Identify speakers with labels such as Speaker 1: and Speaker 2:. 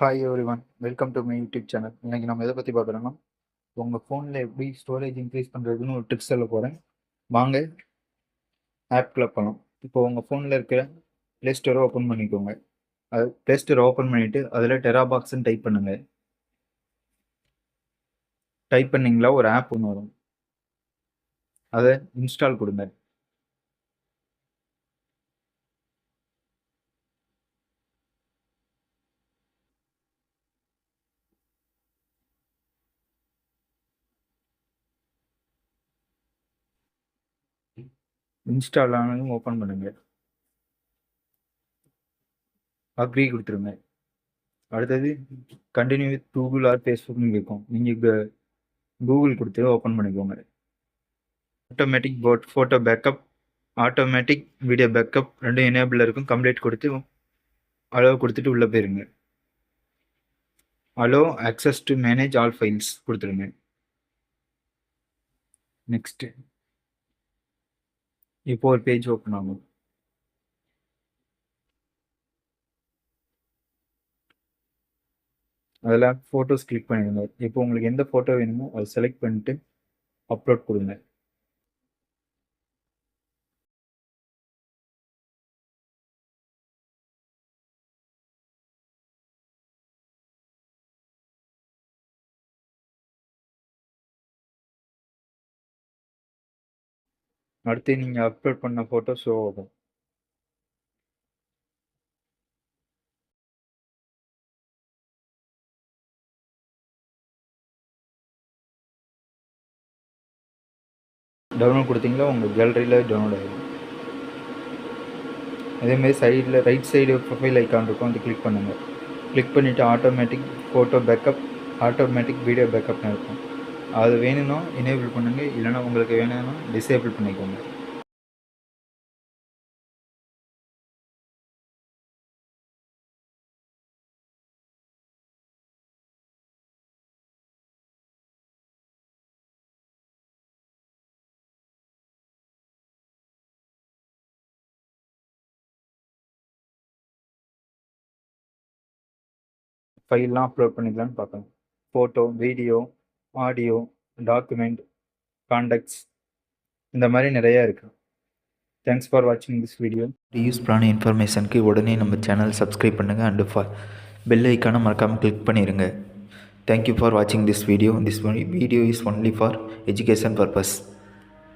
Speaker 1: Hi everyone, welcome to my YouTube channel. இன்னைக்கு நம்ம எதை பற்றி பார்க்குறோன்னா, உங்கள் ஃபோனில் எப்படி ஸ்டோரேஜ் இன்க்ரீஸ் பண்ணுறதுன்னு ஒரு ட்ரிக்ஸ் சொல்ல போகிறேன். வாங்க ஆப்குள்ளே போகலாம். இப்போ உங்கள் ஃபோனில் இருக்கிற ப்ளே ஸ்டோரை ஓப்பன் பண்ணிக்கோங்க. அது ப்ளே ஸ்டோரை ஓப்பன் பண்ணிவிட்டு அதில் டெராபாக்ஸ்ன்னு டைப் பண்ணுங்கள். டைப் பண்ணிங்களா ஒரு ஆப் ஒன்று வரும், அதை இன்ஸ்டால் கொடுங்க. இன்ஸ்டால் ஆனதும் ஓப்பன் பண்ணுங்க. அக்ரி கொடுத்துருங்க. அடுத்தது கண்டினியூ வித் கூகுள் ஆர் ஃபேஸ்புக்னு இருக்கும். நீங்கள் கூகுள் கொடுத்து ஓப்பன் பண்ணிக்கோங்க. Automatic photo backup, automatic video backup ரெண்டும் எனேபிள் இருக்கும். கம்ப்ளீட் கொடுத்து அலோ கொடுத்துட்டு உள்ளே போயிருங்க. Allow access to manage all files கொடுத்துருங்க. நெக்ஸ்ட்டு இப்போ ஒரு பேஜ் ஓப்பன் ஆகும். அதில் ஃபோட்டோஸ் கிளிக் பண்ணிடுங்க. இப்போ உங்களுக்கு எந்த ஃபோட்டோ வேணுமோ அதை செலக்ட் பண்ணிட்டு அப்லோட் கொடுங்க. அடுத்து நீங்கள் அப்லோட் பண்ண ஃபோட்டோ ஷோ ஆகும். டவுன்லோட் கொடுத்தீங்களா உங்கள் கேலரியில் டவுன்லோட் ஆகிடும். அதேமாதிரி சைடில் ரைட் சைடு ப்ரொஃபைல் ஐக்கான் இருக்கும், அது கிளிக் பண்ணுங்கள். கிளிக் பண்ணிவிட்டு automatic photo backup, automatic video பேக்கப்னு இருக்கும். அது வேணும்னா எனேபிள் பண்ணுங்கள், இல்லைனா உங்களுக்கு வேணும்னா டிசேபிள் பண்ணிக்கோங்க. ஃபைல்லாம் அப்லோட் பண்ணிக்கலான்னு பார்க்கலாம். Photo, video, audio, document, contacts, இந்த மாதிரி நிறையா இருக்குது. தேங்க்ஸ் ஃபார் வாட்சிங் திஸ் வீடியோ.
Speaker 2: யூஸ்ஃபுல்லான இன்ஃபர்மேஷனுக்கு உடனே நம்ம சேனல் சப்ஸ்கிரைப் பண்ணுங்கள் அண்டு பெல் ஐக்கானை மறக்காமல் கிளிக் பண்ணிடுங்க. தேங்க்யூ ஃபார் வாட்சிங் this video. This video is only for education purpose.